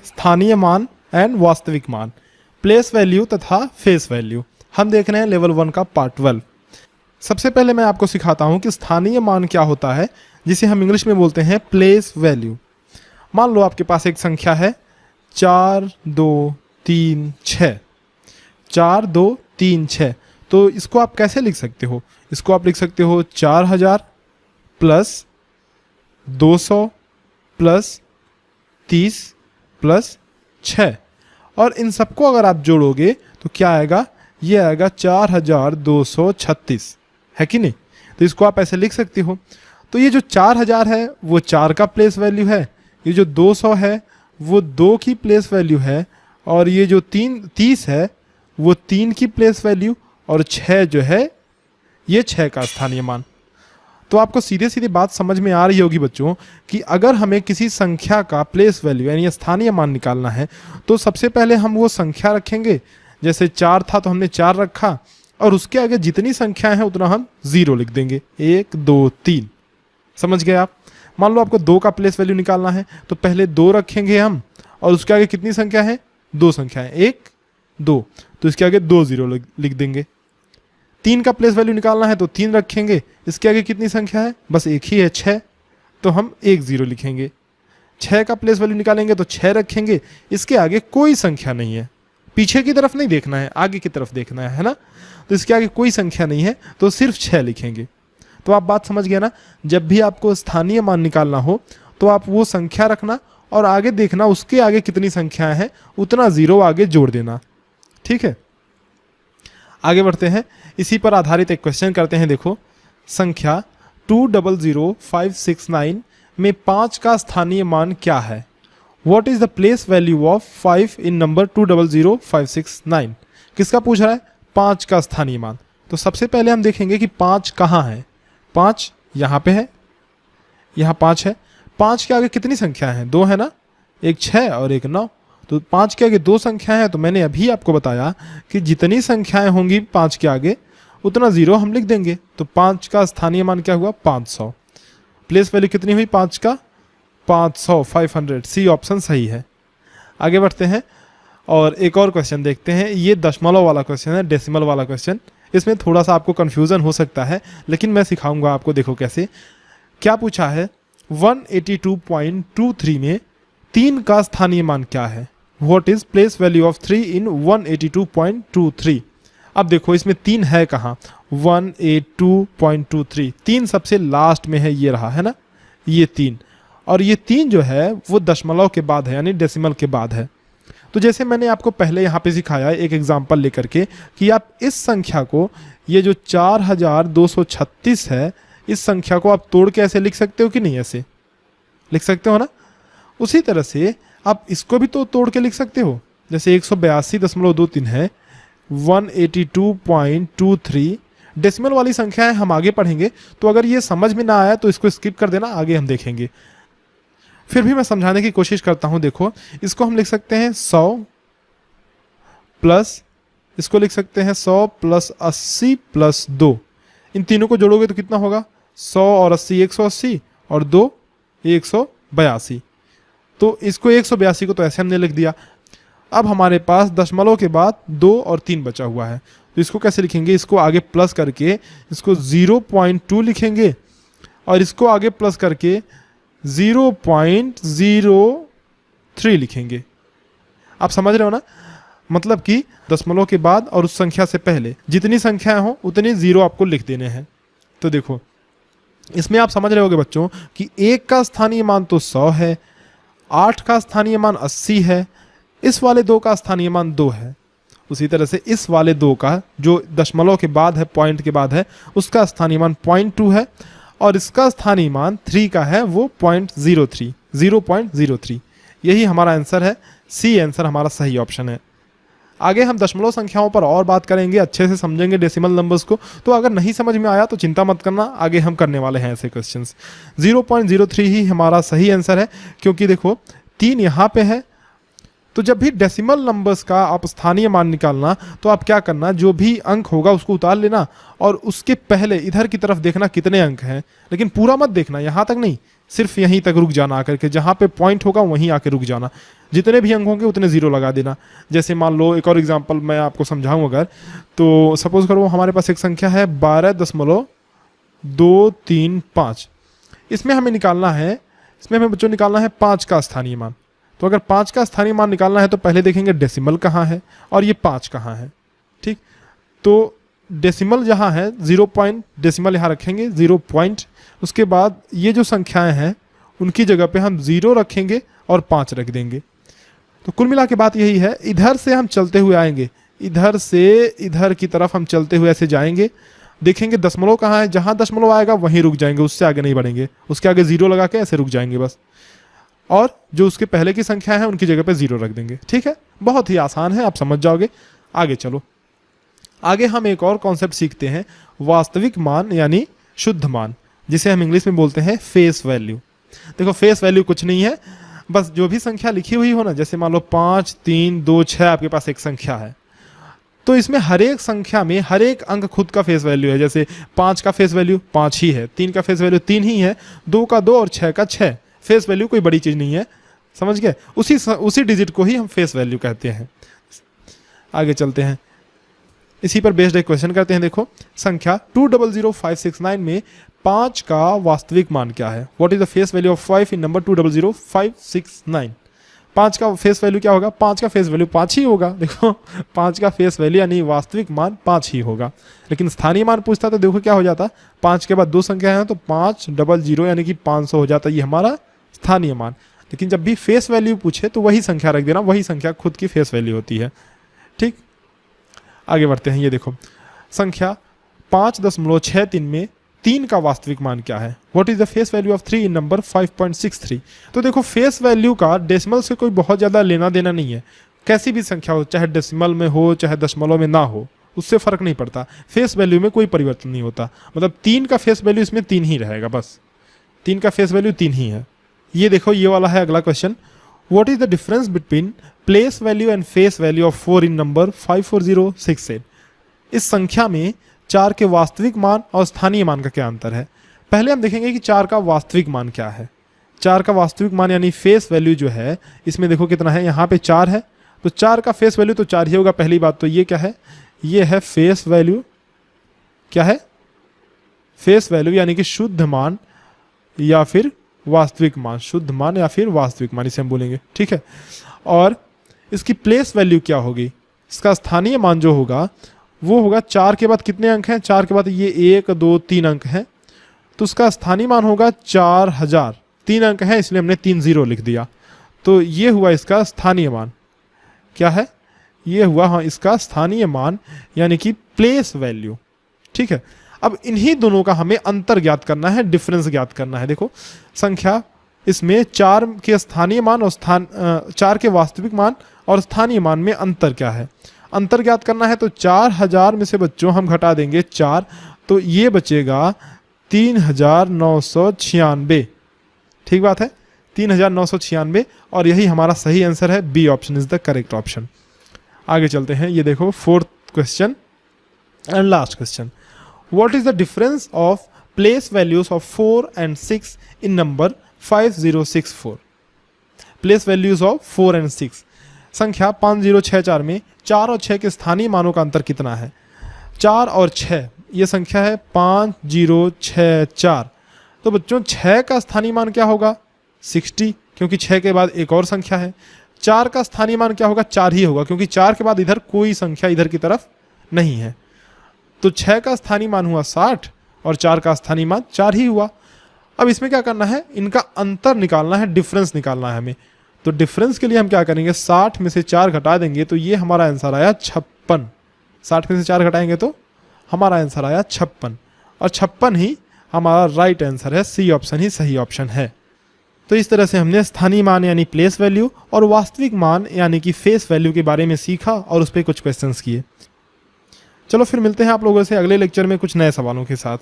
स्थानीय मान एंड वास्तविक मान, प्लेस वैल्यू तथा फेस वैल्यू। हम देख रहे हैं लेवल 1 का पार्ट 12। सबसे पहले मैं आपको सिखाता हूं कि स्थानीय मान क्या होता है, जिसे हम इंग्लिश में बोलते हैं प्लेस वैल्यू। मान लो आपके पास एक संख्या है 4 2 3 6, 4 2 3 6। तो इसको आप कैसे लिख सकते हो? इसको आप लिख सकते हो 4000 प्लस 200 प्लस 30 प्लस 6, और इन सबको अगर आप जोड़ोगे तो क्या आएगा? ये आएगा 4236, है कि नहीं? तो इसको आप ऐसे लिख सकते हो। तो ये जो 4000 है वो 4 का प्लेस वैल्यू है, ये जो 200 है वो 2 की प्लेस वैल्यू है, और ये जो 30 है वो 3 की प्लेस वैल्यू, और 6 जो है ये 6 का स्थानीय मान। तो आपको सीधे सीधे बात समझ में आ रही होगी बच्चों कि अगर हमें किसी संख्या का प्लेस वैल्यू यानी स्थानीय मान निकालना है तो सबसे पहले हम वो संख्या रखेंगे। जैसे 4 था तो हमने 4 रखा, और उसके आगे जितनी संख्याएं हैं उतना हम 0 लिख देंगे, 1 2 3। समझ गए आप? मान लो आपको 2 का प्लेस वैल्यू निकालना है तो पहले 2 रखेंगे हम, और उसके आगे कितनी संख्या है? 2 संख्याएं, 1 2, तो इसके आगे 2 0 लिख देंगे। 3 का प्लेस वैल्यू निकालना है तो 3 रखेंगे, इसके आगे कितनी संख्या है? बस एक ही है 6, तो हम 1 0 लिखेंगे। 6 का प्लेस वैल्यू निकालेंगे तो 6 रखेंगे, इसके आगे कोई संख्या नहीं है, पीछे की तरफ नहीं देखना है, आगे की तरफ देखना है ना? तो इसके आगे कोई संख्या नहीं है तो सिर्फ 6 लिखेंगे। तो आप बात समझ गए ना? जब भी आपको स्थानीय मान निकालना हो तो आप वो संख्या रखना और आगे देखना उसके आगे कितनी संख्याएं हैं, उतना 0 आगे जोड़ देना। ठीक है, आगे बढ़ते हैं। इसी पर आधारित एक क्वेश्चन करते हैं। देखो, संख्या 200569 में 5 का स्थानीय मान क्या है? What is the place value of 5 in number 200569? किसका पूछ रहा है? 5 का स्थानीय मान। तो सबसे पहले हम देखेंगे कि 5 कहाँ है। 5 यहाँ पे है, यहाँ 5 है। 5 के आगे कितनी संख्या है? 2 है ना, एक 6 और एक 9। तो 5 के आगे 2 संख्याएं हैं, तो मैंने अभी आपको बताया कि जितनी संख्याएं होंगी 5 के आगे उतना 0 हम लिख देंगे। तो 5 का स्थानीय मान क्या हुआ? 500। प्लेस वैल्यू कितनी हुई 5 का? 500, 500। सी ऑप्शन सही है। आगे बढ़ते हैं और एक और क्वेश्चन देखते हैं। ये दशमलव वाला क्वेश्चन है, डेसिमल वाला क्वेश्चन। इसमें थोड़ा सा आपको कन्फ्यूज़न हो सकता है, लेकिन मैं सिखाऊंगा आपको। देखो कैसे। क्या पूछा है? 182.23 में 3 का स्थानीय मान क्या है? What is place value of 3 in 182.23? अब देखो इसमें 3 है कहाँ? 182.23, 3 सबसे लास्ट में है, ये रहा है ना, ये 3। और ये 3 जो है वो दशमलव के बाद है, यानी डेसिमल के बाद है। तो जैसे मैंने आपको पहले यहाँ पे सिखाया एक एग्जांपल लेकर के कि आप इस संख्या को, ये जो 4236 है, इस संख्या को आप तोड़ के ऐसे लिख सकते हो कि नहीं? ऐसे लिख सकते हो ना? उसी तरह से आप इसको भी तो तोड़ के लिख सकते हो। जैसे 182.23 है, 182.23 डेसिमल वाली संख्या है, हम आगे पढ़ेंगे। तो अगर ये समझ में ना आया तो इसको स्किप कर देना, आगे हम देखेंगे। फिर भी मैं समझाने की कोशिश करता हूं। देखो, इसको हम लिख सकते हैं 100 प्लस, इसको लिख सकते हैं 100 प्लस 80 प्लस 2। इन तीनों को जोड़ोगे तो कितना होगा? 100 और 80 180, और 2 182। तो इसको 182 को तो ऐसे हमने लिख दिया। अब हमारे पास दशमलव के बाद 2 और 3 बचा हुआ है, तो इसको कैसे लिखेंगे? इसको आगे प्लस करके इसको 0.2 लिखेंगे, और इसको आगे प्लस करके 0.03 लिखेंगे। आप समझ रहे हो ना? मतलब कि दशमलव के बाद और उस संख्या से पहले जितनी संख्याएं हो उतनी 0 आपको लिख देने हैं। तो देखो, इसमें आप समझ रहे होगे बच्चों कि 1 का स्थानीय मान तो 100 है, 8 का स्थानीय मान 80 है, इस वाले 2 का स्थानीय मान 2 है। उसी तरह से इस वाले 2 का जो दशमलव के बाद है, पॉइंट के बाद है, उसका स्थानीय मान 0.2 है, और इसका स्थानीय मान 3 का है, वो 0.03। यही हमारा आंसर है। सी आंसर हमारा सही ऑप्शन है। आगे हम दशमलव संख्याओं पर और बात करेंगे, अच्छे से समझेंगे डेसिमल नंबर्स को। तो अगर नहीं समझ में आया तो चिंता मत करना, आगे हम करने वाले हैं ऐसे क्वेश्चंस। 0.03 ही हमारा सही आंसर है, क्योंकि देखो 3 यहाँ पे है। तो जब भी डेसिमल नंबर्स का आप स्थानीय मान निकालना, तो आप क्या करना, जो भी अंक होगा उसको उतार लेना, और उसके पहले इधर की तरफ देखना कितने अंक हैं, लेकिन पूरा मत देखना, यहाँ तक नहीं, सिर्फ यहीं तक रुक जाना आकर के, जहाँ पे पॉइंट होगा वहीं आके रुक जाना, जितने भी अंक होंगे उतने जीरो लगा देना। जैसे मान लो एक और एग्जांपल मैं आपको समझाऊं अगर, तो सपोज करो हमारे पास एक संख्या है 12.235, इसमें हमें निकालना है, इसमें हमें बच्चों निकालना है 5 का स्थानीय मान। तो अगर 5 का स्थानीय मान निकालना है तो पहले देखेंगे डेसिमल कहाँ है और ये 5 कहाँ है। ठीक, तो डेसिमल जहाँ है 0 पॉइंट, डेसिमल यहाँ रखेंगे 0 पॉइंट, उसके बाद ये जो संख्याएं हैं उनकी जगह पे हम 0 रखेंगे और 5 रख देंगे। तो कुल मिला के बात यही है, इधर से हम चलते हुए आएंगे, इधर से इधर की तरफ हम चलते हुए ऐसे जाएंगे, देखेंगे दशमलव कहाँ है, जहाँ दशमलव आएगा वहीं रुक जाएंगे, उससे आगे नहीं बढ़ेंगे, उसके आगे 0 लगा के ऐसे रुक जाएंगे बस, और जो उसके पहले की संख्या है उनकी जगह पे 0 रख देंगे। ठीक है, बहुत ही आसान है, आप समझ जाओगे। आगे चलो, आगे हम एक और कॉन्सेप्ट सीखते हैं, वास्तविक मान यानी शुद्ध मान, जिसे हम इंग्लिश में बोलते हैं फेस वैल्यू। देखो फेस वैल्यू कुछ नहीं है, बस जो भी संख्या लिखी हुई हो ना, जैसे मान लो 5, 3, 2, 6 आपके पास एक संख्या है, तो इसमें हर एक संख्या में हर एक अंक खुद का फेस वैल्यू है। जैसे 5 का फेस वैल्यू 5 ही है, 3 का फेस वैल्यू 3 ही है, 2 का 2 और 6 का 6। फेस वैल्यू कोई बड़ी चीज़ नहीं है, समझ गए? उसी डिजिट को ही हम फेस वैल्यू कहते हैं। आगे चलते हैं, इसी पर बेस्ड एक क्वेश्चन करते हैं। देखो संख्या 200569 में 5 का वास्तविक मान क्या है? What is the face value of 5 in number 200569? 5 का फेस वैल्यू क्या होगा? 5 का फेस वैल्यू 5 ही होगा। देखो 5 का फेस वैल्यू यानी वास्तविक मान 5 ही होगा, लेकिन स्थानीय मान पूछता तो देखो क्या हो जाता, 5 के बाद 2 संख्या है तो 500 यानी कि 500 हो जाता, ये हमारा स्थानीय मान। लेकिन जब भी फेस वैल्यू पूछे तो वही संख्या रख देना, वही संख्या खुद की फेस वैल्यू होती है। ठीक, आगे बढ़ते हैं। ये देखो संख्या 5.63 में 3 का वास्तविक मान क्या है? What is the face value of 3 in number 5.63? तो देखो फेस वैल्यू का डेसिमल से कोई बहुत ज़्यादा लेना देना नहीं है, कैसी भी संख्या हो, चाहे डेसिमल में हो चाहे दशमलव में ना हो, उससे फर्क नहीं पड़ता, फेस वैल्यू में कोई परिवर्तन नहीं होता। मतलब 3 का फेस वैल्यू इसमें 3 ही रहेगा, बस 3 का फेस वैल्यू 3 ही है। ये देखो ये वाला है अगला question, what is the difference between place value and face value of 4 in number 54068? इस संख्या में 4 के वास्तविक मान और स्थानीय मान का क्या अंतर है? पहले हम देखेंगे कि 4 का वास्तविक मान क्या है। 4 का वास्तविक मान यानी फेस वैल्यू जो है, इसमें देखो कितना है, यहाँ पे 4 है, तो 4 का फेस वैल्यू तो 4 ही होगा। पहली बात तो ये क्या है, ये है फेस वैल्यू, क्या है? फेस वैल्यू यानी कि शुद्ध मान या फिर वास्तविक मान, शुद्ध मान या फिर वास्तविक मान इसे हम बोलेंगे। ठीक है, और इसकी प्लेस वैल्यू क्या होगी? इसका स्थानीय मान जो होगा वो होगा 4 के बाद कितने अंक हैं? 4 के बाद ये 1, 2, 3 अंक हैं, तो उसका स्थानीय मान होगा 4000। 3 अंक हैं इसलिए हमने 3 0 लिख दिया, तो ये हुआ इसका स्थानीय मान। क्या है? ये हुआ हाँ इसका स्थानीय मान यानी कि प्लेस वैल्यू। ठीक है, अब इन्हीं दोनों का हमें अंतर ज्ञात करना है, डिफरेंस ज्ञात करना है। देखो संख्या इसमें 4 के स्थानीय मान और 4 के वास्तविक मान और स्थानीय मान में अंतर क्या है? अंतर ज्ञात करना है तो 4000 में से बच्चों हम घटा देंगे 4, तो ये बचेगा 3996। ठीक बात है, 3996, और यही हमारा सही आंसर है। B option is the correct option. आगे चलते हैं, ये देखो 4th question and last question, what is the difference of place values of 4 and 6 in number 5064? Place values of 4 and 6, संख्या 5064 में 4 और 6 के स्थानीय मानों का अंतर कितना है? 4 और 6, ये संख्या है 5064, तो बच्चों 6 का स्थानीय मान क्या होगा? 60, क्योंकि 6 के बाद एक और संख्या है। 4 का स्थानीय मान क्या होगा? 4 ही होगा, क्योंकि 4 के बाद इधर कोई संख्या इधर की तरफ नहीं है। तो 6 का स्थानीय मान हुआ 60 और 4 का स्थानीय मान 4 ही हुआ। अब इसमें क्या करना है, इनका अंतर निकालना है, डिफरेंस निकालना है हमें। तो डिफरेंस के लिए हम क्या करेंगे, 60 में से 4 घटा देंगे तो ये हमारा आंसर आया 56। 60 में से 4 घटाएंगे तो हमारा आंसर आया 56, और 56 ही हमारा राइट आंसर है। सी ऑप्शन ही सही ऑप्शन है। तो इस तरह से हमने स्थानीय मान यानी प्लेस वैल्यू और वास्तविक मान यानी कि फेस वैल्यू के बारे में सीखा और उस पर कुछ क्वेश्चंस किए। चलो फिर मिलते हैं आप लोगों से अगले लेक्चर में कुछ नए सवालों के साथ।